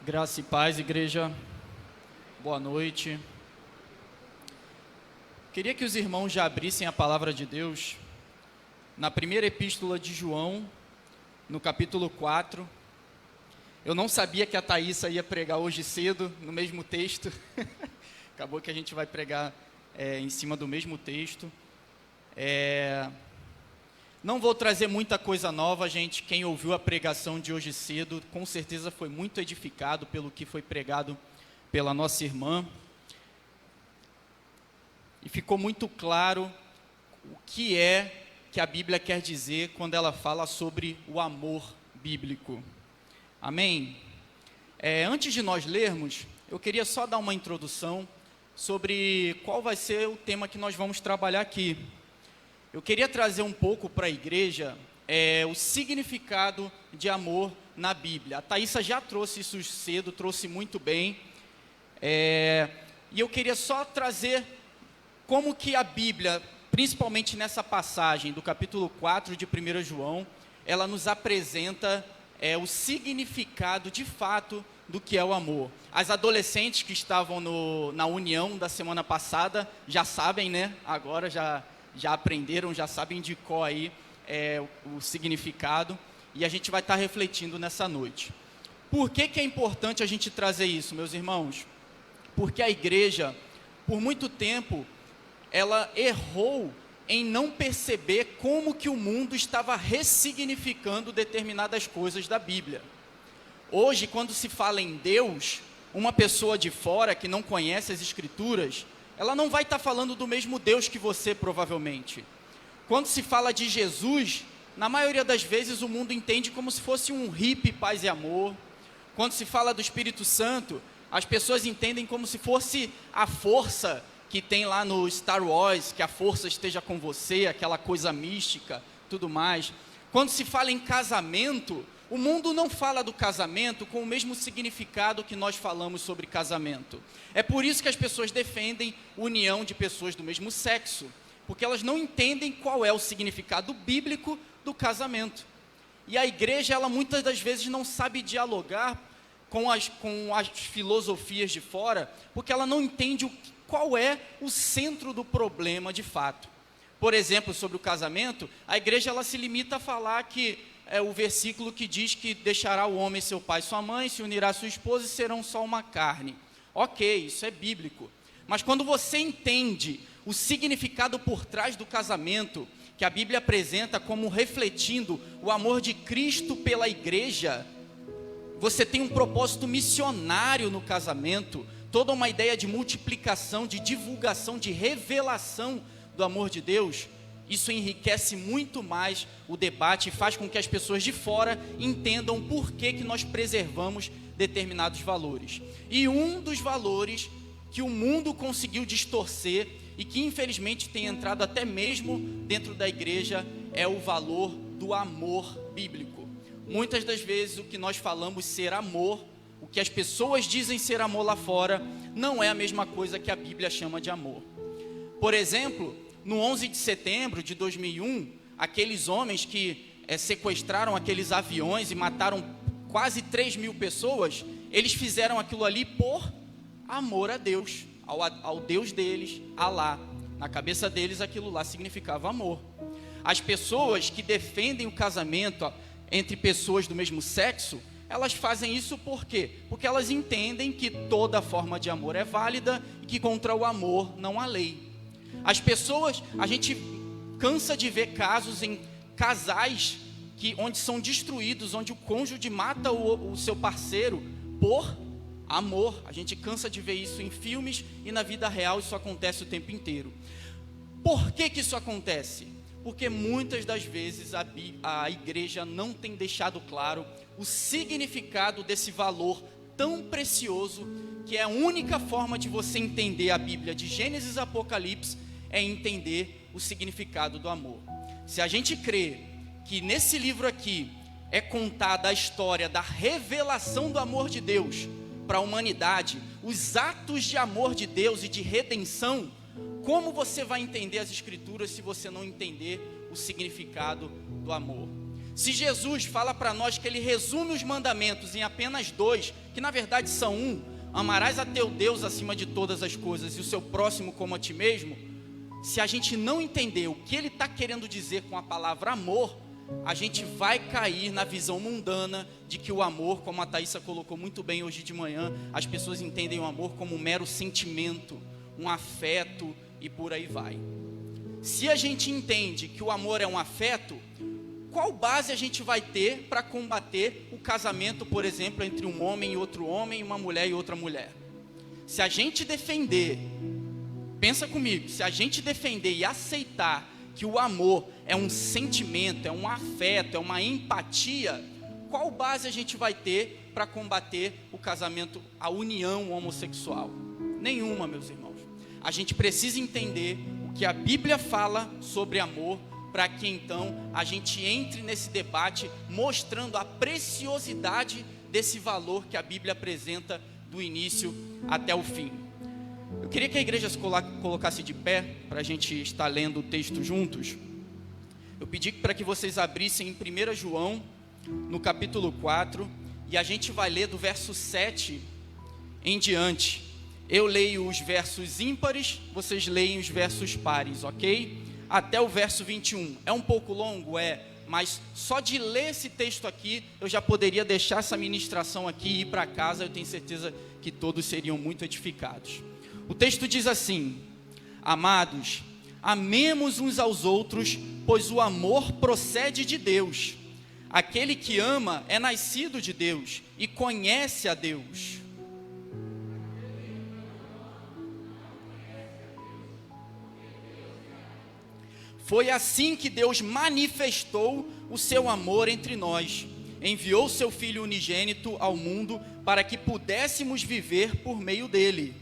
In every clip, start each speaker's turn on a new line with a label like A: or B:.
A: Graça e paz, igreja. Boa noite. Queria que os irmãos já abrissem a palavra de Deus na primeira epístola de João, no capítulo 4. Eu não sabia que a Thaísa ia pregar hoje cedo no mesmo texto. Acabou que a gente vai pregar em cima do mesmo texto. Não vou trazer muita coisa nova, gente. Quem ouviu a pregação de hoje cedo, com certeza foi muito edificado pelo que foi pregado pela nossa irmã. E ficou muito claro o que é que a Bíblia quer dizer quando ela fala sobre o amor bíblico. Amém? Antes de nós lermos, eu queria só dar uma introdução sobre qual vai ser o tema que nós vamos trabalhar aqui. Eu queria trazer um pouco para a igreja o significado de amor na Bíblia. A Thaísa já trouxe isso cedo, trouxe muito bem. E eu queria só trazer como que a Bíblia, principalmente nessa passagem do capítulo 4 de 1 João, ela nos apresenta o significado de fato do que é o amor. As adolescentes que estavam na união da semana passada já sabem, né? Agora já aprenderam, já sabem de cor aí o significado, e a gente vai estar refletindo nessa noite. Por que é importante a gente trazer isso, meus irmãos? Porque a igreja, por muito tempo, ela errou em não perceber como que o mundo estava ressignificando determinadas coisas da Bíblia. Hoje, quando se fala em Deus, uma pessoa de fora que não conhece as Escrituras, ela não vai estar falando do mesmo Deus que você, provavelmente. Quando se fala de Jesus, na maioria das vezes o mundo entende como se fosse um hippie, paz e amor. Quando se fala do Espírito Santo, as pessoas entendem como se fosse a força que tem lá no Star Wars, que a força esteja com você, aquela coisa mística, tudo mais. Quando se fala em casamento, o mundo não fala do casamento com o mesmo significado que nós falamos sobre casamento. É por isso que as pessoas defendem união de pessoas do mesmo sexo, porque elas não entendem qual é o significado bíblico do casamento. E a igreja, ela muitas das vezes não sabe dialogar com as filosofias de fora, porque ela não entende qual é o centro do problema de fato. Por exemplo, sobre o casamento, a igreja ela se limita a falar que é o versículo que diz que deixará o homem seu pai e sua mãe, se unirá à sua esposa e serão só uma carne. Ok, isso é bíblico. Mas quando você entende o significado por trás do casamento, que a Bíblia apresenta como refletindo o amor de Cristo pela igreja, você tem um propósito missionário no casamento, toda uma ideia de multiplicação, de divulgação, de revelação do amor de Deus. Isso enriquece muito mais o debate e faz com que as pessoas de fora entendam por que nós preservamos determinados valores. E um dos valores que o mundo conseguiu distorcer e que infelizmente tem entrado até mesmo dentro da igreja é o valor do amor bíblico. Muitas das vezes o que nós falamos ser amor, o que as pessoas dizem ser amor lá fora, não é a mesma coisa que a Bíblia chama de amor. Por exemplo, no 11 de setembro de 2001, aqueles homens que sequestraram aqueles aviões e mataram quase 3.000 pessoas, eles fizeram aquilo ali por amor a Deus, ao Deus deles, Alá. Na cabeça deles aquilo lá significava amor. As pessoas que defendem o casamento entre pessoas do mesmo sexo, elas fazem isso por quê? Porque elas entendem que toda forma de amor é válida e que contra o amor não há lei. As pessoas, a gente cansa de ver casos em casais onde são destruídos, onde o cônjuge mata o seu parceiro por amor. A gente cansa de ver isso em filmes e na vida real isso acontece o tempo inteiro. Por que isso acontece? Porque muitas das vezes a igreja não tem deixado claro o significado desse valor tão precioso, que é a única forma de você entender a Bíblia de Gênesis a Apocalipse, é entender o significado do amor. Se a gente crê que nesse livro aqui é contada a história da revelação do amor de Deus para a humanidade, os atos de amor de Deus e de redenção, como você vai entender as Escrituras se você não entender o significado do amor? Se Jesus fala para nós que ele resume os mandamentos em apenas 2, que na verdade são um: amarás a teu Deus acima de todas as coisas e o seu próximo como a ti mesmo. Se a gente não entender o que ele está querendo dizer com a palavra amor, a gente vai cair na visão mundana de que o amor, como a Thaísa colocou muito bem hoje de manhã, as pessoas entendem o amor como um mero sentimento, um afeto e por aí vai. Se a gente entende que o amor é um afeto, qual base a gente vai ter para combater o casamento, por exemplo, entre um homem e outro homem, uma mulher e outra mulher? Se a gente defender, pensa comigo, se a gente defender e aceitar que o amor é um sentimento, é um afeto, é uma empatia, qual base a gente vai ter para combater o casamento, a união homossexual? Nenhuma, meus irmãos. A gente precisa entender o que a Bíblia fala sobre amor, para que então a gente entre nesse debate mostrando a preciosidade desse valor que a Bíblia apresenta do início até o fim. Eu queria que a igreja se colocasse de pé para a gente estar lendo o texto juntos. Eu pedi para que vocês abrissem em 1 João, no capítulo 4, e a gente vai ler do verso 7 em diante. Eu leio os versos ímpares, vocês leem os versos pares, ok? Até o verso 21. É um pouco longo, mas só de ler esse texto aqui, eu já poderia deixar essa ministração aqui e ir para casa. Eu tenho certeza que todos seriam muito edificados. O texto diz assim: amados, amemos uns aos outros, pois o amor procede de Deus. Aquele que ama é nascido de Deus e conhece a Deus. Foi assim que Deus manifestou o seu amor entre nós. Enviou seu Filho unigênito ao mundo para que pudéssemos viver por meio dele.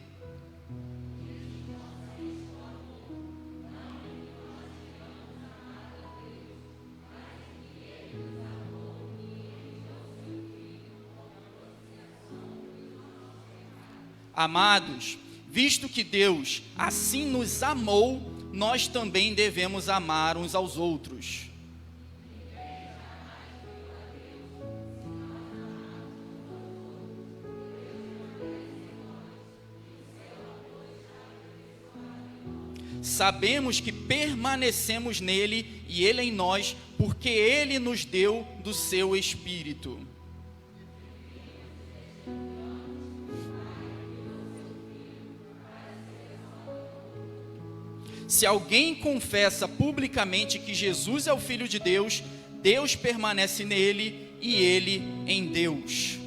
A: Amados, visto que Deus assim nos amou, nós também devemos amar uns aos outros. Sabemos que permanecemos nele e ele em nós, porque ele nos deu do seu Espírito. Se alguém confessa publicamente que Jesus é o Filho de Deus, Deus permanece nele e ele em Deus.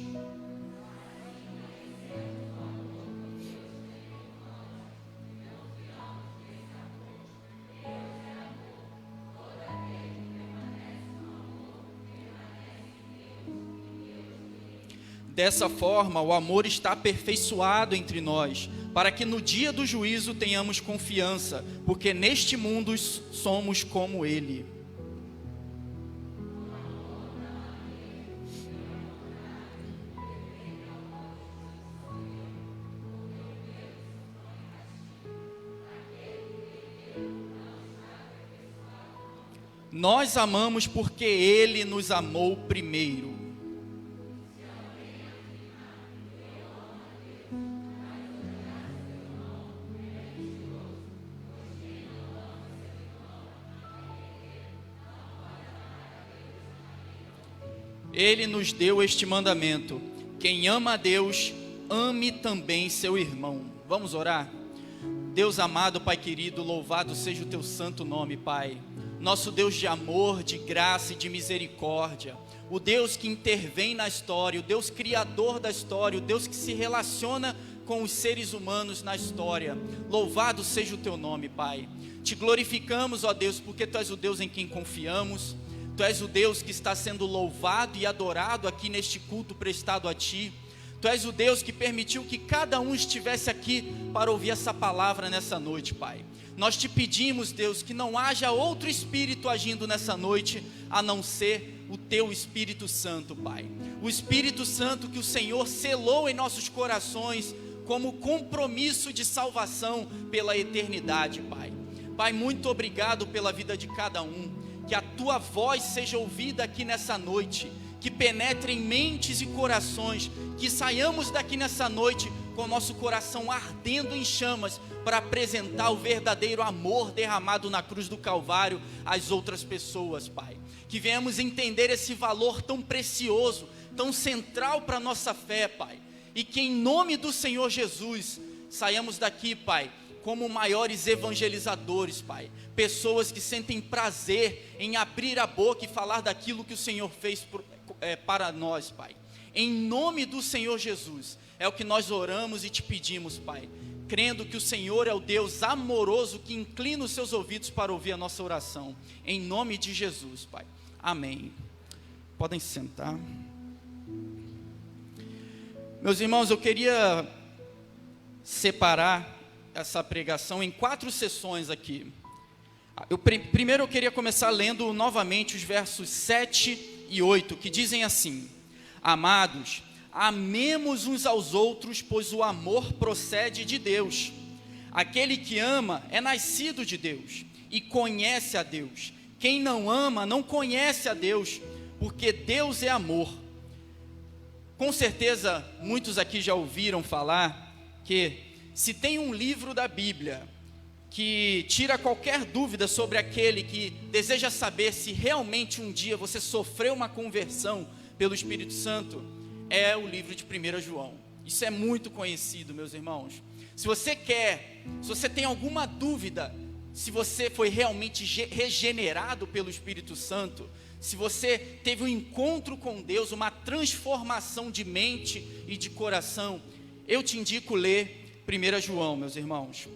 A: Dessa forma, o amor está aperfeiçoado entre nós, para que no dia do juízo tenhamos confiança, porque neste mundo somos como Ele. Nós amamos porque Ele nos amou primeiro. Ele nos deu este mandamento: quem ama a Deus, ame também seu irmão. Vamos orar? Deus amado, Pai querido, louvado seja o teu santo nome, Pai. Nosso Deus de amor, de graça e de misericórdia. O Deus que intervém na história, o Deus criador da história, o Deus que se relaciona com os seres humanos na história. Louvado seja o teu nome, Pai. Te glorificamos, ó Deus, porque tu és o Deus em quem confiamos. Tu és o Deus que está sendo louvado e adorado aqui neste culto prestado a Ti. Tu és o Deus que permitiu que cada um estivesse aqui para ouvir essa palavra nessa noite, Pai. Nós te pedimos, Deus, que não haja outro Espírito agindo nessa noite, a não ser o Teu Espírito Santo, Pai. O Espírito Santo que o Senhor selou em nossos corações como compromisso de salvação pela eternidade, Pai. Pai, muito obrigado pela vida de cada um. que a tua voz seja ouvida aqui nessa noite, que penetre em mentes e corações, que saiamos daqui nessa noite com o nosso coração ardendo em chamas, para apresentar o verdadeiro amor derramado na cruz do Calvário às outras pessoas, Pai. Que venhamos entender esse valor tão precioso, tão central para a nossa fé, Pai. E que em nome do Senhor Jesus, saiamos daqui, Pai, como maiores evangelizadores, Pai. Pessoas que sentem prazer em abrir a boca e falar daquilo que o Senhor fez para nós, Pai. Em nome do Senhor Jesus, é o que nós oramos e te pedimos, Pai. Crendo que o Senhor é o Deus amoroso que inclina os seus ouvidos para ouvir a nossa oração. Em nome de Jesus, Pai. Amém. Podem sentar. Meus irmãos, eu queria separar essa pregação em 4 sessões aqui. Primeiro eu queria começar lendo novamente os versos 7 e 8, que dizem assim: Amados, amemos uns aos outros, pois o amor procede de Deus. Aquele que ama é nascido de Deus e conhece a Deus. Quem não ama não conhece a Deus, porque Deus é amor. Com certeza, muitos aqui já ouviram falar que se tem um livro da Bíblia que tira qualquer dúvida sobre aquele que deseja saber se realmente um dia você sofreu uma conversão pelo Espírito Santo, é o livro de 1 João. Isso é muito conhecido, meus irmãos. Se você tem alguma dúvida, se você foi realmente regenerado pelo Espírito Santo, se você teve um encontro com Deus, uma transformação de mente e de coração, eu te indico ler 1 João, meus irmãos.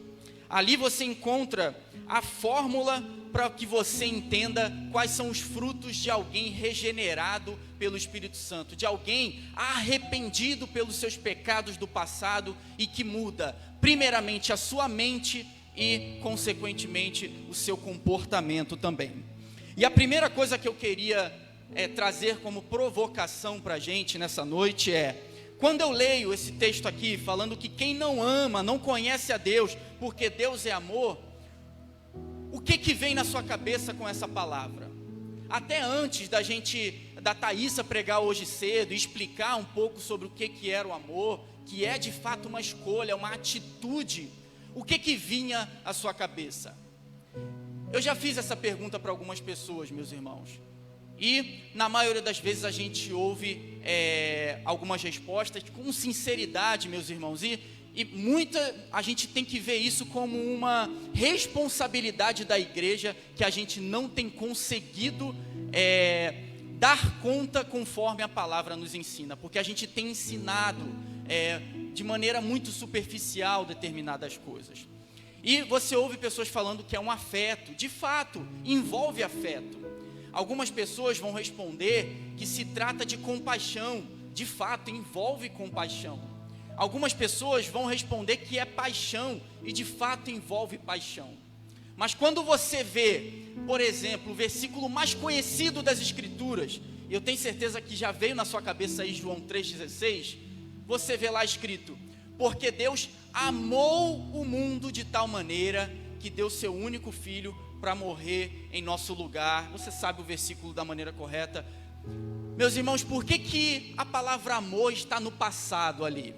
A: Ali você encontra a fórmula para que você entenda quais são os frutos de alguém regenerado pelo Espírito Santo, de alguém arrependido pelos seus pecados do passado e que muda, primeiramente, a sua mente e, consequentemente, o seu comportamento também. E a primeira coisa que eu queria trazer como provocação para a gente nessa noite é: quando eu leio esse texto aqui, falando que quem não ama, não conhece a Deus, porque Deus é amor, o que vem na sua cabeça com essa palavra? Até antes da Thaísa pregar hoje cedo e explicar um pouco sobre o que era o amor, que é de fato uma escolha, uma atitude, o que vinha à sua cabeça? Eu já fiz essa pergunta para algumas pessoas, meus irmãos, e na maioria das vezes a gente ouve algumas respostas com sinceridade, meus irmãos, e a gente tem que ver isso como uma responsabilidade da igreja que a gente não tem conseguido dar conta conforme a palavra nos ensina, porque a gente tem ensinado de maneira muito superficial determinadas coisas. E você ouve pessoas falando que é um afeto, de fato, envolve afeto. Algumas pessoas vão responder que se trata de compaixão, de fato, envolve compaixão. Algumas pessoas vão responder que é paixão, e de fato envolve paixão. Mas quando você vê, por exemplo, o versículo mais conhecido das Escrituras, eu tenho certeza que já veio na sua cabeça aí João 3,16, você vê lá escrito: porque Deus amou o mundo de tal maneira que deu seu único filho para morrer em nosso lugar. Você sabe o versículo da maneira correta. Meus irmãos, por que a palavra amor está no passado ali?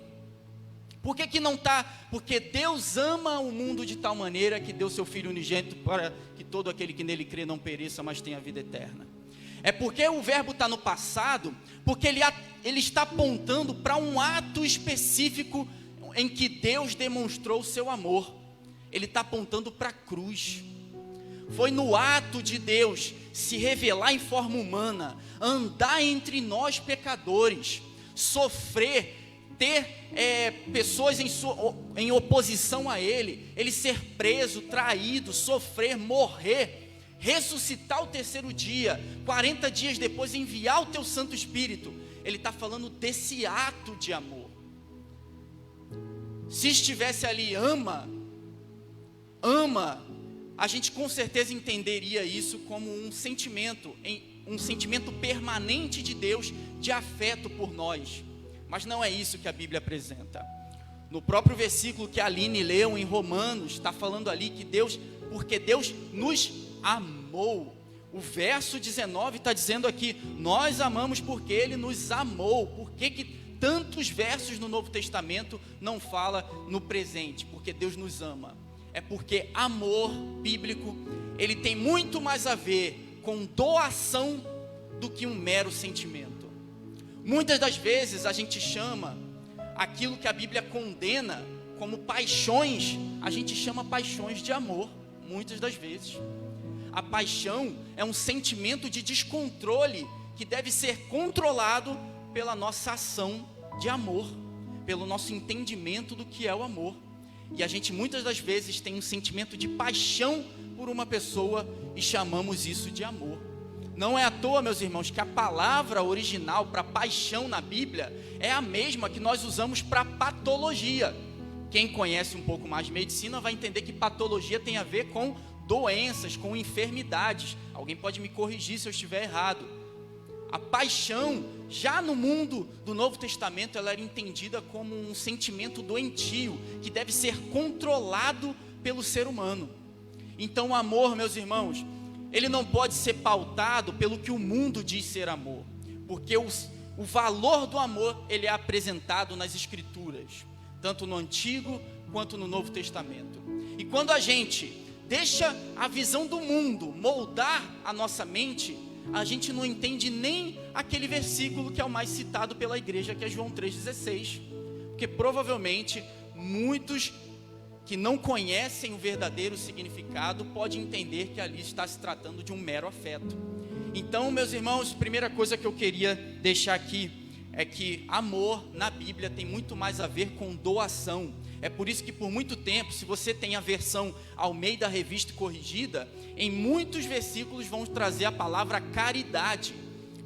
A: Por que não está? Porque Deus ama o mundo de tal maneira que deu seu Filho unigênito para que todo aquele que nele crê não pereça, mas tenha vida eterna. É porque o verbo está no passado, porque ele está apontando para um ato específico em que Deus demonstrou o seu amor. Ele está apontando para a cruz. Foi no ato de Deus se revelar em forma humana, andar entre nós pecadores, sofrer, ter pessoas em oposição a ele ser preso, traído, sofrer, morrer, ressuscitar ao terceiro dia, 40 dias depois enviar o teu Santo Espírito. Ele está falando desse ato de amor. Se estivesse ali, ama, a gente com certeza entenderia isso como um sentimento permanente de Deus, de afeto por nós. Mas não é isso que a Bíblia apresenta. No próprio versículo que a Aline leu em Romanos, está falando ali que porque Deus nos amou. O verso 19 está dizendo aqui, nós amamos porque Ele nos amou. Por que tantos versos no Novo Testamento não fala no presente? Porque Deus nos ama. É porque amor bíblico, ele tem muito mais a ver com doação do que um mero sentimento. Muitas das vezes a gente chama aquilo que a Bíblia condena como paixões, a gente chama paixões de amor, muitas das vezes. A paixão é um sentimento de descontrole que deve ser controlado pela nossa ação de amor, pelo nosso entendimento do que é o amor. E a gente muitas das vezes tem um sentimento de paixão por uma pessoa e chamamos isso de amor. Não é à toa, meus irmãos, que a palavra original para paixão na Bíblia é a mesma que nós usamos para patologia. Quem conhece um pouco mais de medicina vai entender que patologia tem a ver com doenças, com enfermidades. Alguém pode me corrigir se eu estiver errado. A paixão, já no mundo do Novo Testamento, ela era entendida como um sentimento doentio, que deve ser controlado pelo ser humano. Então o amor, meus irmãos, ele não pode ser pautado pelo que o mundo diz ser amor, porque o valor do amor, ele é apresentado nas Escrituras, tanto no Antigo quanto no Novo Testamento. E quando a gente deixa a visão do mundo moldar a nossa mente, a gente não entende nem aquele versículo que é o mais citado pela igreja, que é João 3,16, porque provavelmente muitos que não conhecem o verdadeiro significado podem entender que ali está se tratando de um mero afeto. Então, meus irmãos, primeira coisa que eu queria deixar aqui é que amor na Bíblia tem muito mais a ver com doação. É por isso que por muito tempo, se você tem a versão Almeida Revista Corrigida, em muitos versículos vão trazer a palavra caridade,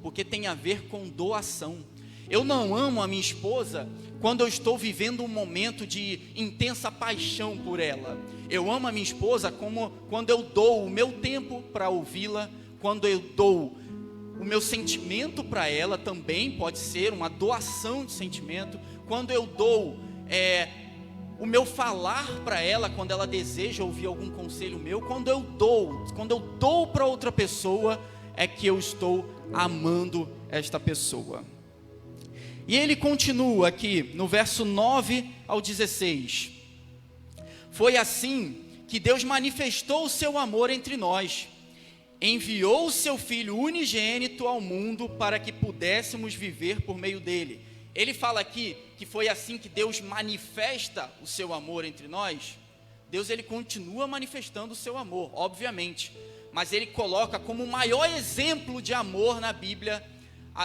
A: porque tem a ver com doação. Eu não amo a minha esposa quando eu estou vivendo um momento de intensa paixão por ela. Eu amo a minha esposa como quando eu dou o meu tempo para ouvi-la, quando eu dou o meu sentimento para ela, também pode ser uma doação de sentimento. Quando eu dou o meu falar para ela, quando ela deseja ouvir algum conselho meu, quando eu dou para outra pessoa, é que eu estou amando esta pessoa. E ele continua aqui no verso 9 ao 16. Foi assim que Deus manifestou o seu amor entre nós. Enviou o seu Filho unigênito ao mundo para que pudéssemos viver por meio dele. Ele fala aqui que foi assim que Deus manifesta o seu amor entre nós. Deus, ele continua manifestando o seu amor, obviamente, mas ele coloca como o maior exemplo de amor na Bíblia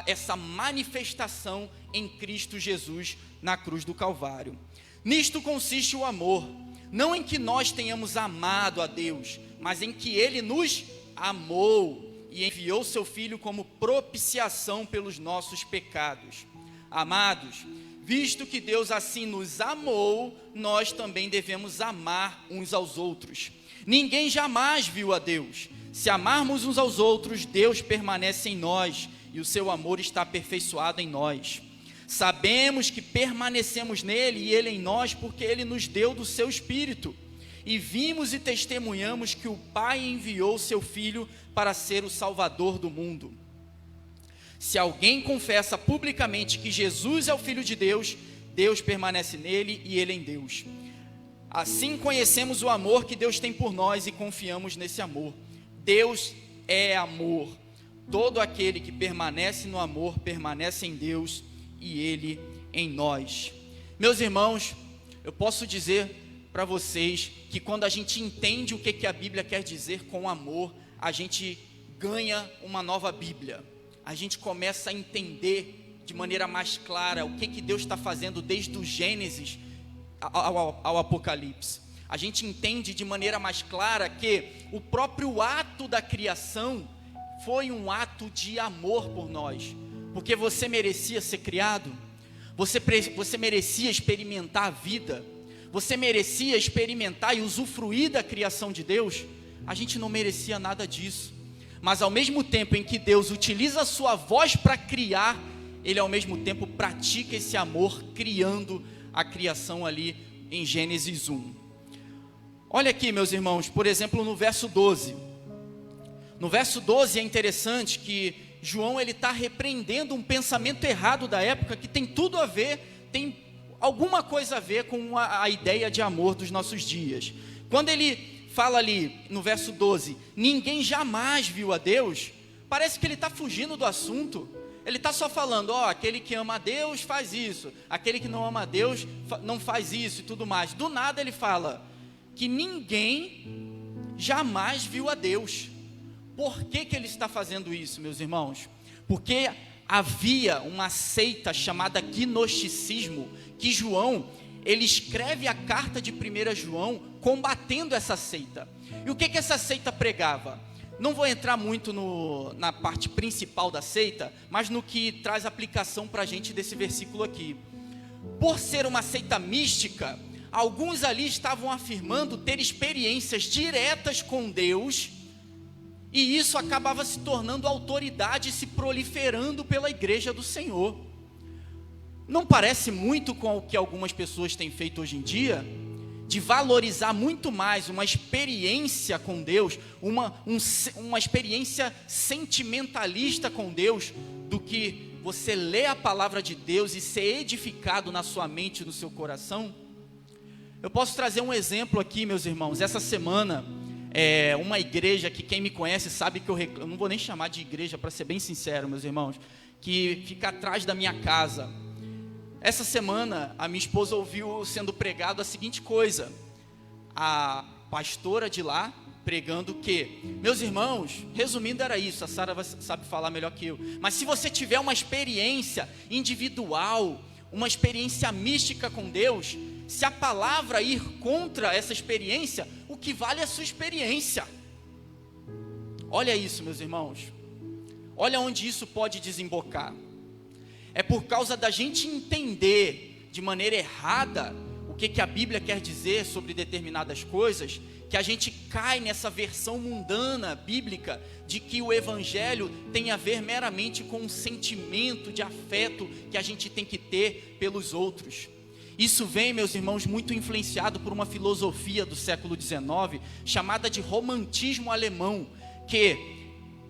A: essa manifestação em Cristo Jesus na cruz do Calvário. Nisto consiste o amor, não em que nós tenhamos amado a Deus, mas em que ele nos amou e enviou seu Filho como propiciação pelos nossos pecados. Amados, visto que Deus assim nos amou, nós também devemos amar uns aos outros. Ninguém jamais viu a Deus. Se amarmos uns aos outros, Deus permanece em nós e o seu amor está aperfeiçoado em nós. Sabemos que permanecemos nele e ele em nós, porque ele nos deu do seu Espírito. E vimos e testemunhamos que o Pai enviou seu Filho para ser o Salvador do mundo. Se alguém confessa publicamente que Jesus é o Filho de Deus, Deus permanece nele e ele em Deus. Assim conhecemos o amor que Deus tem por nós e confiamos nesse amor. Deus é amor. Todo aquele que permanece no amor permanece em Deus e ele em nós. Meus irmãos, eu posso dizer para vocês que quando a gente entende o que a Bíblia quer dizer com amor, a gente ganha uma nova Bíblia. A gente começa a entender de maneira mais clara o que Deus está fazendo desde o Gênesis ao Apocalipse. A gente entende de maneira mais clara que o próprio ato da criação foi um ato de amor por nós, porque você merecia ser criado, você merecia experimentar a vida, você merecia experimentar e usufruir da criação de Deus. A gente não merecia nada disso, mas ao mesmo tempo em que Deus utiliza a sua voz para criar, ele ao mesmo tempo pratica esse amor, criando a criação ali em Gênesis 1. Olha aqui, meus irmãos, por exemplo, no verso 12. No verso 12 é interessante que João ele está repreendendo um pensamento errado da época que tem tudo a ver, tem alguma coisa a ver com a ideia de amor dos nossos dias. Quando ele fala ali no verso 12, ninguém jamais viu a Deus, parece que ele está fugindo do assunto. Ele está só falando, aquele que ama a Deus faz isso, aquele que não ama a Deus não faz isso e tudo mais. Do nada ele fala que ninguém jamais viu a Deus. Por que ele está fazendo isso, meus irmãos? Porque havia uma seita chamada gnosticismo, que João, ele escreve a carta de 1 João combatendo essa seita. E o que essa seita pregava? Não vou entrar muito na parte principal da seita, mas no que traz aplicação para a gente desse versículo aqui. Por ser uma seita mística, alguns ali estavam afirmando ter experiências diretas com Deus, e isso acabava se tornando autoridade e se proliferando pela igreja do Senhor. Não parece muito com o que algumas pessoas têm feito hoje em dia? De valorizar muito mais uma experiência com Deus, uma experiência sentimentalista com Deus, do que você ler a palavra de Deus e ser edificado na sua mente e no seu coração. Eu posso trazer um exemplo aqui, meus irmãos. Essa semana, uma igreja que quem me conhece sabe que eu não vou nem chamar de igreja, para ser bem sincero, meus irmãos, que fica atrás da minha casa. Essa semana, a minha esposa ouviu sendo pregado a seguinte coisa: a pastora de lá pregando que, meus irmãos, resumindo era isso, a Sara sabe falar melhor que eu, mas se você tiver uma experiência individual, uma experiência mística com Deus, se a palavra ir contra essa experiência, o que vale é a sua experiência. Olha isso, meus irmãos, olha onde isso pode desembocar. É por causa da gente entender de maneira errada o que a Bíblia quer dizer sobre determinadas coisas, que a gente cai nessa versão mundana bíblica de que o evangelho tem a ver meramente com um sentimento de afeto que a gente tem que ter pelos outros. Isso vem, meus irmãos, muito influenciado por uma filosofia do século XIX chamada de romantismo alemão, que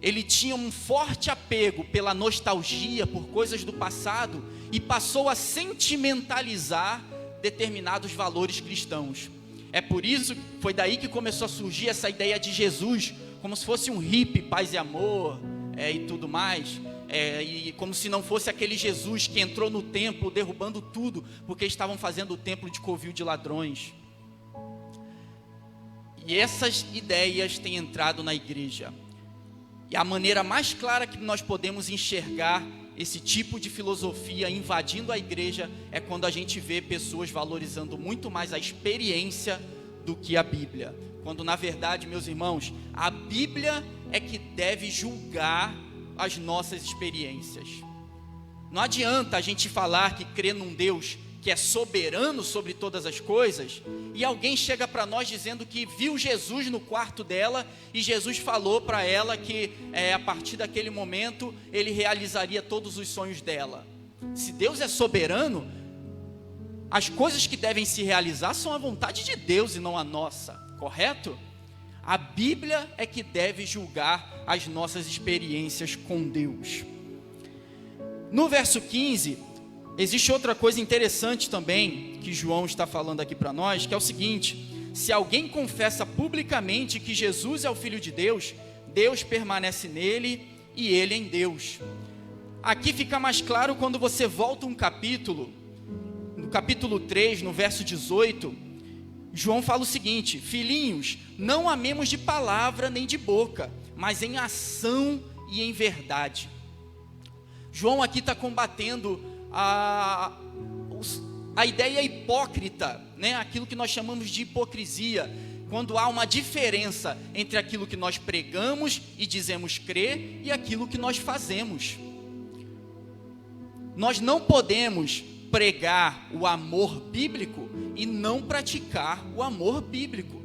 A: ele tinha um forte apego pela nostalgia, por coisas do passado, e passou a sentimentalizar determinados valores cristãos. É por isso, foi daí que começou a surgir essa ideia de Jesus, como se fosse um hippie, paz e amor, e tudo mais, e como se não fosse aquele Jesus que entrou no templo derrubando tudo, porque estavam fazendo o templo de covil de ladrões. E essas ideias têm entrado na igreja. E a maneira mais clara que nós podemos enxergar esse tipo de filosofia invadindo a igreja é quando a gente vê pessoas valorizando muito mais a experiência do que a Bíblia. Quando na verdade, meus irmãos, a Bíblia é que deve julgar as nossas experiências. Não adianta a gente falar que crê num Deus que é soberano sobre todas as coisas, e alguém chega para nós dizendo que viu Jesus no quarto dela, e Jesus falou para ela que a partir daquele momento, ele realizaria todos os sonhos dela. Se Deus é soberano, as coisas que devem se realizar são a vontade de Deus e não a nossa, correto? A Bíblia é que deve julgar as nossas experiências com Deus. No verso 15... existe outra coisa interessante também, que João está falando aqui para nós, que é o seguinte: se alguém confessa publicamente que Jesus é o Filho de Deus, Deus permanece nele e ele em Deus. Aqui fica mais claro quando você volta um capítulo, no capítulo 3, no verso 18, João fala o seguinte: filhinhos, não amemos de palavra nem de boca, mas em ação e em verdade. João aqui está combatendo a ideia hipócrita, né? Aquilo que nós chamamos de hipocrisia, quando há uma diferença entre aquilo que nós pregamos e dizemos crer e aquilo que nós fazemos. Nós não podemos pregar o amor bíblico e não praticar o amor bíblico,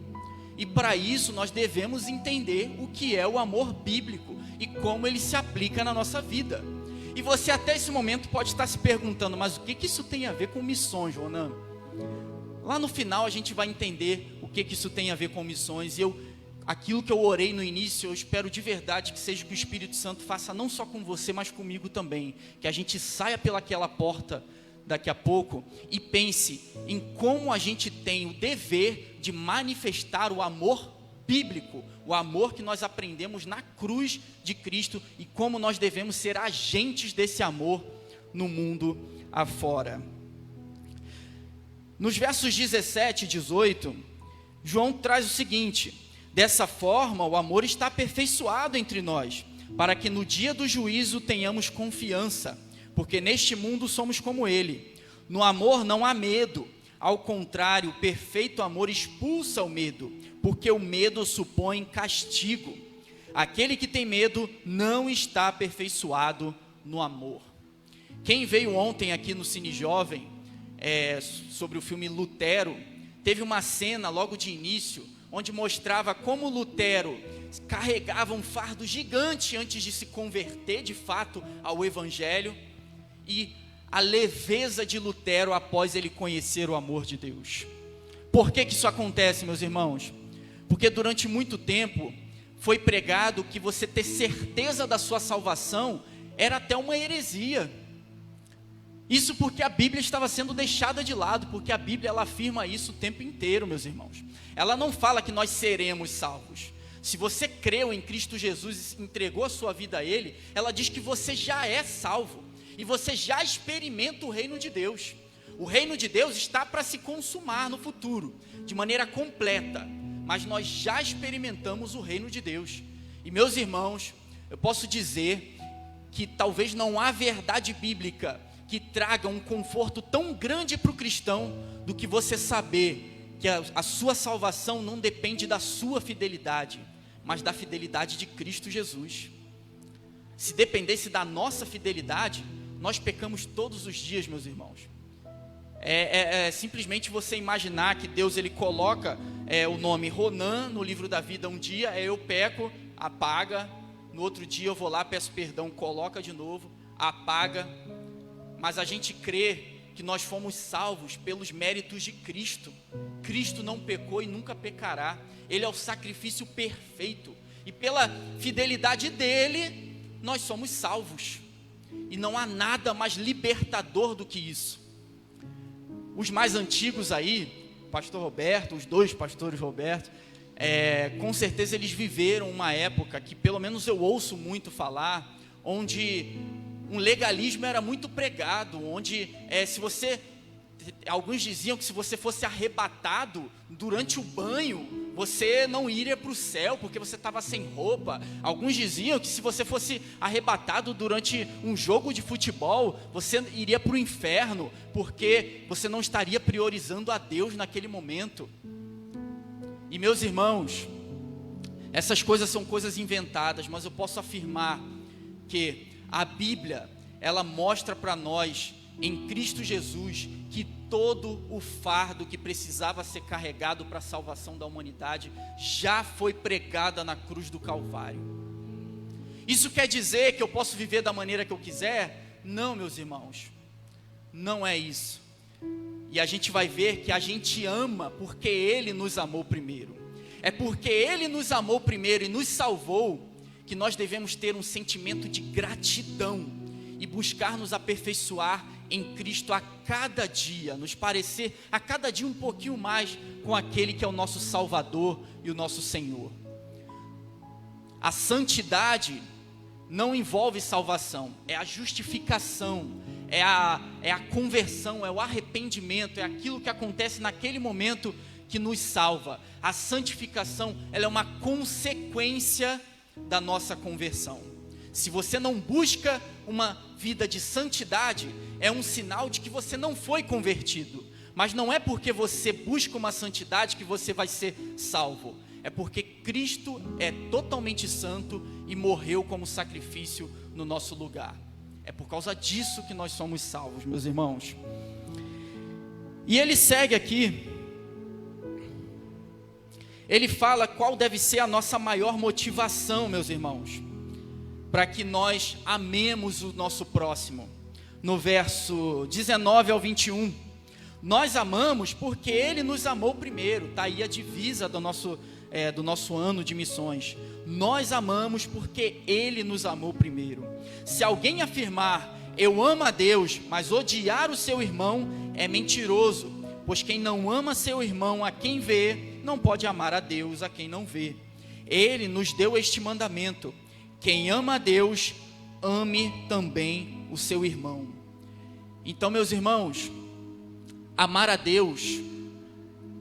A: e para isso nós devemos entender o que é o amor bíblico e como ele se aplica na nossa vida. E você até esse momento pode estar se perguntando, mas o que isso tem a ver com missões, Ronaldo? Lá no final a gente vai entender o que isso tem a ver com missões. E eu aquilo que eu orei no início, eu espero de verdade que seja o que o Espírito Santo faça não só com você, mas comigo também. Que a gente saia pelaquela porta daqui a pouco e pense em como a gente tem o dever de manifestar o amor bíblico, o amor que nós aprendemos na cruz de Cristo e como nós devemos ser agentes desse amor no mundo afora. Nos versos 17 e 18, João traz o seguinte: dessa forma o amor está aperfeiçoado entre nós, para que no dia do juízo tenhamos confiança, porque neste mundo somos como ele. No amor não há medo, ao contrário, o perfeito amor expulsa o medo, porque o medo supõe castigo. Aquele que tem medo não está aperfeiçoado no amor. Quem veio ontem aqui no Cine Jovem, sobre o filme Lutero, teve uma cena logo de início, onde mostrava como Lutero carregava um fardo gigante antes de se converter de fato ao Evangelho, e a leveza de Lutero após ele conhecer o amor de Deus. Por que isso acontece, meus irmãos? Porque durante muito tempo foi pregado que você ter certeza da sua salvação era até uma heresia. Isso porque a Bíblia estava sendo deixada de lado, porque a Bíblia ela afirma isso o tempo inteiro, meus irmãos. Ela não fala que nós seremos salvos. Se você creu em Cristo Jesus e entregou a sua vida a Ele, ela diz que você já é salvo e você já experimenta o reino de Deus. O reino de Deus está para se consumar no futuro, de maneira completa, mas nós já experimentamos o reino de Deus. E meus irmãos, eu posso dizer que talvez não há verdade bíblica que traga um conforto tão grande para o cristão do que você saber que a sua salvação não depende da sua fidelidade, mas da fidelidade de Cristo Jesus. Se dependesse da nossa fidelidade, nós pecamos todos os dias, meus irmãos. Simplesmente você imaginar que Deus ele coloca o nome Ronan no livro da vida um dia, eu peco, apaga, no outro dia eu vou lá, peço perdão, coloca de novo, apaga. Mas a gente crê que nós fomos salvos pelos méritos de Cristo. Cristo não pecou e nunca pecará. Ele é o sacrifício perfeito. E pela fidelidade dele, nós somos salvos. E não há nada mais libertador do que isso. Os mais antigos aí, pastor Roberto, os dois pastores Roberto, com certeza eles viveram uma época que pelo menos eu ouço muito falar, onde um legalismo era muito pregado, onde alguns diziam que se você fosse arrebatado durante o banho, você não iria para o céu, porque você estava sem roupa. Alguns diziam que se você fosse arrebatado durante um jogo de futebol, você iria para o inferno, porque você não estaria priorizando a Deus naquele momento. E meus irmãos, essas coisas são coisas inventadas, mas eu posso afirmar que a Bíblia, ela mostra para nós, em Cristo Jesus, que todo o fardo que precisava ser carregado para a salvação da humanidade, já foi pregada na cruz do Calvário. Isso quer dizer que eu posso viver da maneira que eu quiser? Não, meus irmãos, não é isso. E a gente vai ver que a gente ama porque Ele nos amou primeiro. É porque Ele nos amou primeiro e nos salvou, que nós devemos ter um sentimento de gratidão e buscar nos aperfeiçoar em Cristo a cada dia, nos parecer a cada dia um pouquinho mais com aquele que é o nosso Salvador e o nosso Senhor. A santidade não envolve salvação, é a justificação, é a conversão, é o arrependimento, é aquilo que acontece naquele momento que nos salva. A santificação, ela é uma consequência da nossa conversão. Se você não busca uma vida de santidade, é um sinal de que você não foi convertido. Mas não é porque você busca uma santidade que você vai ser salvo. É porque Cristo é totalmente santo e morreu como sacrifício no nosso lugar. É por causa disso que nós somos salvos, meus irmãos. E ele segue aqui. Ele fala qual deve ser a nossa maior motivação, meus irmãos, para que nós amemos o nosso próximo. No verso 19 ao 21, nós amamos porque Ele nos amou primeiro. Está aí a divisa do nosso do nosso ano de missões. Nós amamos porque Ele nos amou primeiro. Se alguém afirmar, eu amo a Deus, mas odiar o seu irmão, é mentiroso, pois quem não ama seu irmão a quem vê, não pode amar a Deus a quem não vê. Ele nos deu este mandamento: quem ama a Deus, ame também o seu irmão. Então, meus irmãos, amar a Deus,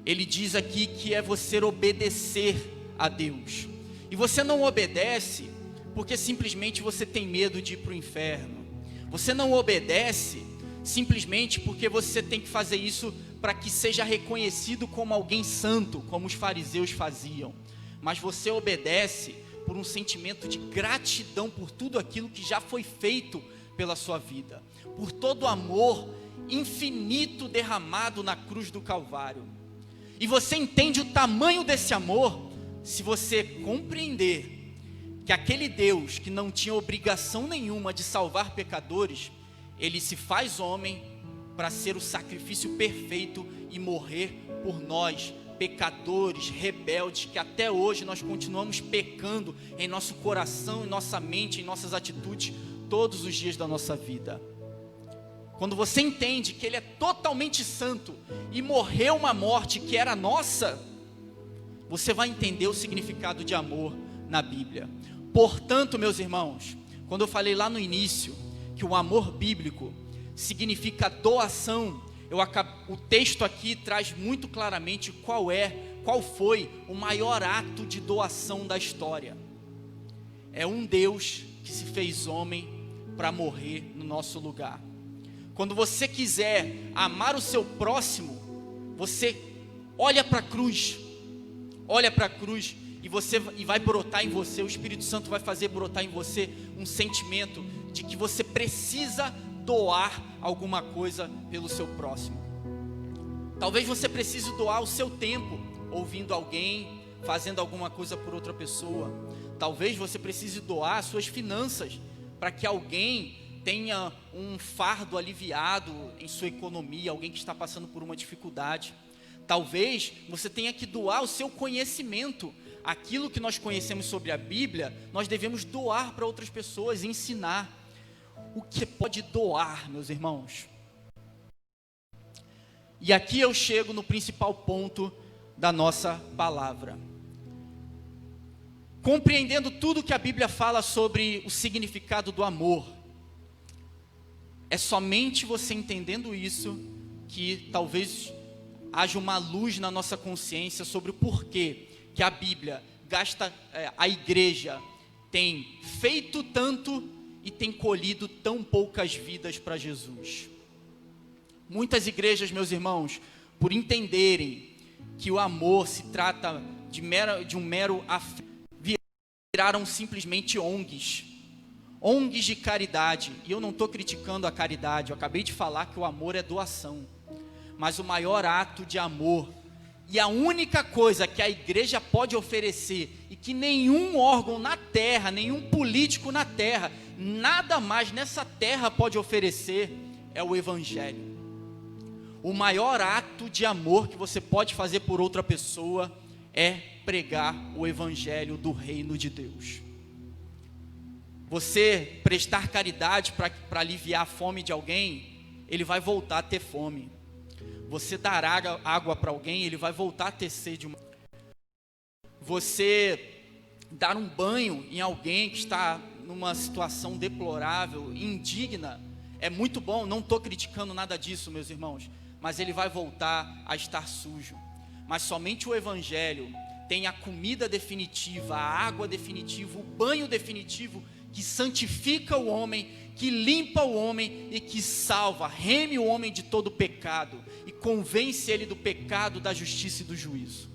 A: ele diz aqui que é você obedecer a Deus. E você não obedece porque simplesmente você tem medo de ir para o inferno. Você não obedece simplesmente porque você tem que fazer isso para que seja reconhecido como alguém santo, como os fariseus faziam. Mas você obedece por um sentimento de gratidão por tudo aquilo que já foi feito pela sua vida, por todo o amor infinito derramado na cruz do Calvário. E você entende o tamanho desse amor se você compreender que aquele Deus que não tinha obrigação nenhuma de salvar pecadores, ele se faz homem para ser o sacrifício perfeito e morrer por nós, pecadores, rebeldes, que até hoje nós continuamos pecando em nosso coração, em nossa mente, em nossas atitudes, todos os dias da nossa vida. Quando você entende que Ele é totalmente santo e morreu uma morte que era nossa, você vai entender o significado de amor na Bíblia. Portanto, meus irmãos, quando eu falei lá no início que o amor bíblico significa doação, o texto aqui traz muito claramente qual foi o maior ato de doação da história. É um Deus que se fez homem para morrer no nosso lugar. Quando você quiser amar o seu próximo, você olha para a cruz, e vai brotar em você, o Espírito Santo vai fazer brotar em você um sentimento de que você precisa doar alguma coisa pelo seu próximo. Talvez você precise doar o seu tempo, ouvindo alguém, fazendo alguma coisa por outra pessoa. Talvez você precise doar as suas finanças, para que alguém tenha um fardo aliviado em sua economia, alguém que está passando por uma dificuldade. Talvez você tenha que doar o seu conhecimento. Aquilo que nós conhecemos sobre a Bíblia, nós devemos doar para outras pessoas, ensinar. O que pode doar, meus irmãos? E aqui eu chego no principal ponto da nossa palavra. Compreendendo tudo que a Bíblia fala sobre o significado do amor, é somente você entendendo isso que talvez haja uma luz na nossa consciência sobre o porquê que a Bíblia a igreja tem feito tanto e tem colhido tão poucas vidas para Jesus. Muitas igrejas, meus irmãos, por entenderem que o amor se trata de um mero afeto, viraram simplesmente ONGs de caridade. E eu não estou criticando a caridade, eu acabei de falar que o amor é doação. Mas o maior ato de amor, e a única coisa que a igreja pode oferecer, e que nenhum órgão na terra, nenhum político na terra, nada mais nessa terra pode oferecer, é o Evangelho. O maior ato de amor que você pode fazer por outra pessoa é pregar o Evangelho do reino de Deus. Você prestar caridade para aliviar a fome de alguém, ele vai voltar a ter fome. Você dar água para alguém, ele vai voltar a ter sede. Você dar um banho em alguém que está numa situação deplorável, indigna, é muito bom, não estou criticando nada disso, meus irmãos, mas ele vai voltar a estar sujo. Mas somente o Evangelho tem a comida definitiva, a água definitiva, o banho definitivo, que santifica o homem, que limpa o homem e que salva, reme o homem de todo pecado e convence ele do pecado, da justiça e do juízo.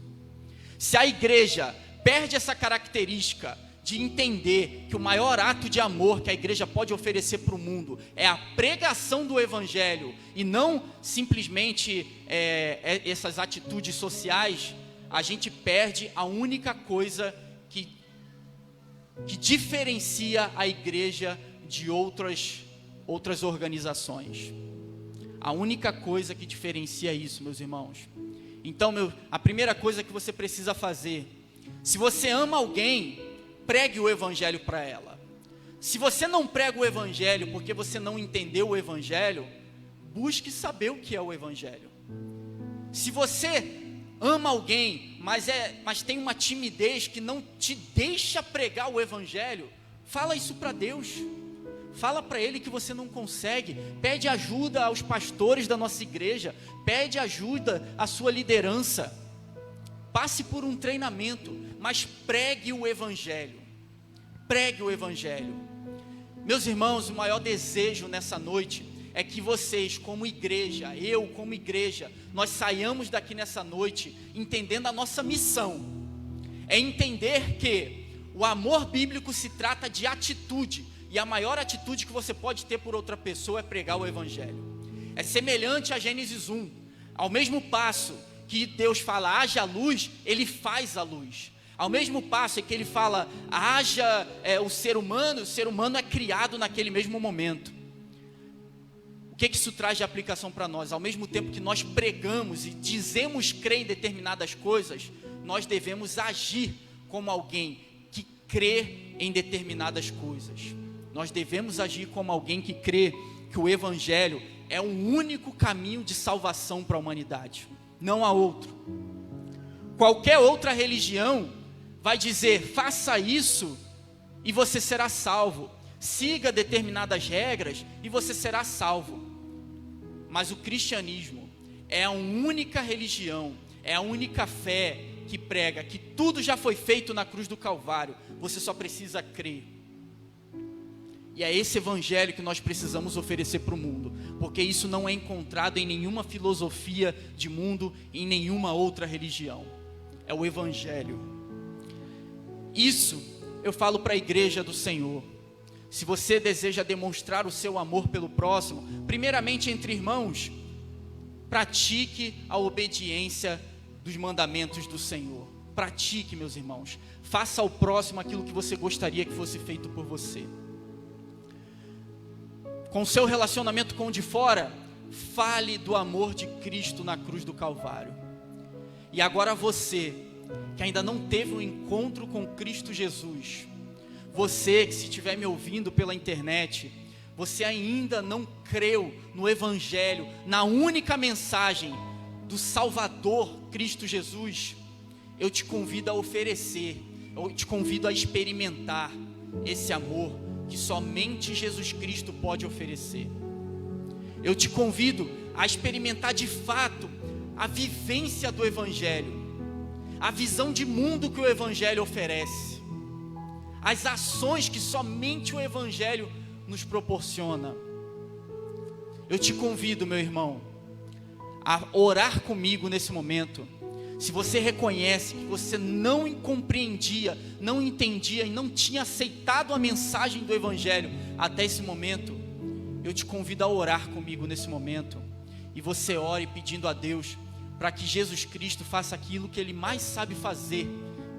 A: Se a igreja perde essa característica de entender que o maior ato de amor que a igreja pode oferecer para o mundo é a pregação do Evangelho e não simplesmente essas atitudes sociais, a gente perde a única coisa que diferencia a igreja de outras organizações. A única coisa que diferencia isso, meus irmãos. Então, a primeira coisa que você precisa fazer Se você ama alguém, pregue o evangelho para ela. Se você não prega o evangelho porque você não entendeu o evangelho, busque saber o que é o evangelho. Se você ama alguém, mas tem uma timidez que não te deixa pregar o evangelho, fala isso para Deus. Fala para Ele que você não consegue. Pede ajuda aos pastores da nossa igreja. Pede ajuda à sua liderança. Passe por um treinamento, mas pregue o evangelho. Pregue o evangelho. Meus irmãos, o maior desejo nessa noite é que vocês, como igreja, eu como igreja, nós saiamos daqui nessa noite entendendo a nossa missão. É entender que o amor bíblico se trata de atitude, e a maior atitude que você pode ter por outra pessoa é pregar o evangelho. É semelhante a Gênesis 1, ao mesmo passo que Deus fala, haja luz, Ele faz a luz. Ao mesmo passo que Ele fala, haja o ser humano é criado naquele mesmo momento. O que isso traz de aplicação para nós? Ao mesmo tempo que nós pregamos e dizemos crer em determinadas coisas, nós devemos agir como alguém que crê em determinadas coisas. Nós devemos agir como alguém que crê que o evangelho é o único caminho de salvação para a humanidade. Não há outro. Qualquer outra religião vai dizer, faça isso e você será salvo. Siga determinadas regras e você será salvo. Mas o cristianismo é a única religião, é a única fé que prega que tudo já foi feito na cruz do Calvário. Você só precisa crer. E é esse evangelho que nós precisamos oferecer para o mundo, porque isso não é encontrado em nenhuma filosofia de mundo, em nenhuma outra religião. É o evangelho. Isso eu falo para a igreja do Senhor. Se você deseja demonstrar o seu amor pelo próximo, primeiramente entre irmãos, pratique a obediência dos mandamentos do Senhor. Pratique, meus irmãos. Faça ao próximo aquilo que você gostaria que fosse feito por você. Com o seu relacionamento com o de fora, fale do amor de Cristo na cruz do Calvário. E agora você, que ainda não teve um encontro com Cristo Jesus, você que se estiver me ouvindo pela internet, você ainda não creu no Evangelho, na única mensagem do Salvador Cristo Jesus, eu te convido a oferecer, eu te convido a experimentar esse amor que somente Jesus Cristo pode oferecer. Eu te convido a experimentar de fato a vivência do Evangelho, a visão de mundo que o Evangelho oferece, as ações que somente o Evangelho nos proporciona. Eu te convido, meu irmão, a orar comigo nesse momento. Se você reconhece que você não compreendia, não entendia e não tinha aceitado a mensagem do Evangelho até esse momento, eu te convido a orar comigo nesse momento. E você ore pedindo a Deus para que Jesus Cristo faça aquilo que Ele mais sabe fazer,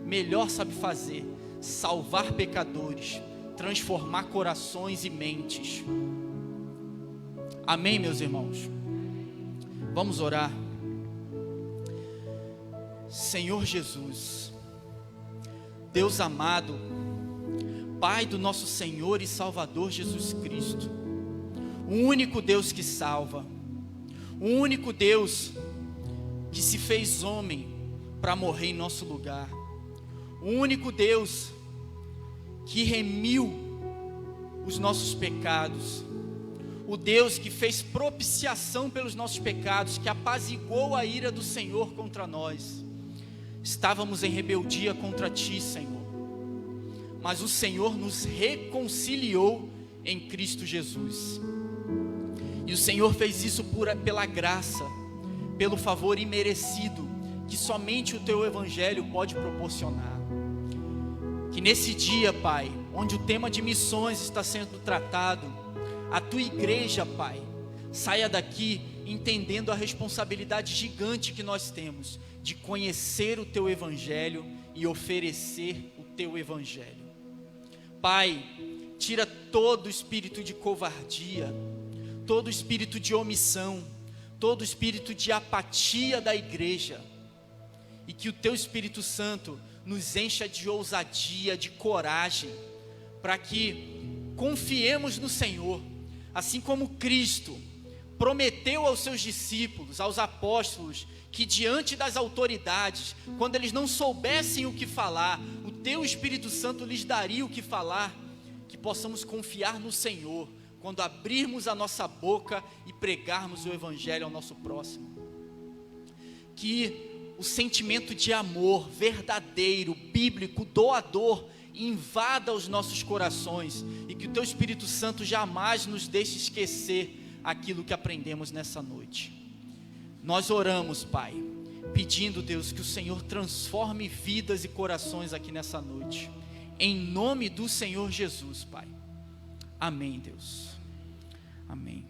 A: melhor sabe fazer: salvar pecadores, transformar corações e mentes. Amém, meus irmãos? Vamos orar. Senhor Jesus, Deus amado, Pai do nosso Senhor e Salvador Jesus Cristo, o único Deus que salva, o único Deus que se fez homem para morrer em nosso lugar, o único Deus que remiu os nossos pecados, o Deus que fez propiciação pelos nossos pecados, que apaziguou a ira do Senhor contra nós. Estávamos em rebeldia contra Ti, Senhor, mas o Senhor nos reconciliou em Cristo Jesus, e o Senhor fez isso pela graça, pelo favor imerecido, que somente o Teu Evangelho pode proporcionar. Que nesse dia, Pai, onde o tema de missões está sendo tratado, a Tua igreja, Pai, saia daqui entendendo a responsabilidade gigante que nós temos de conhecer o Teu Evangelho e oferecer o Teu Evangelho. Pai, tira todo o espírito de covardia, todo o espírito de omissão, todo o espírito de apatia da igreja, e que o Teu Espírito Santo nos encha de ousadia, de coragem, para que confiemos no Senhor, assim como Cristo prometeu aos seus discípulos, aos apóstolos, que diante das autoridades, quando eles não soubessem o que falar, o teu Espírito Santo lhes daria o que falar, que possamos confiar no Senhor, quando abrirmos a nossa boca e pregarmos o Evangelho ao nosso próximo. Que o sentimento de amor verdadeiro, bíblico, doador, invada os nossos corações, e que o teu Espírito Santo jamais nos deixe esquecer aquilo que aprendemos nessa noite. Nós oramos, Pai, pedindo, Deus, que o Senhor transforme vidas e corações aqui nessa noite, em nome do Senhor Jesus, Pai. Amém, Deus. Amém.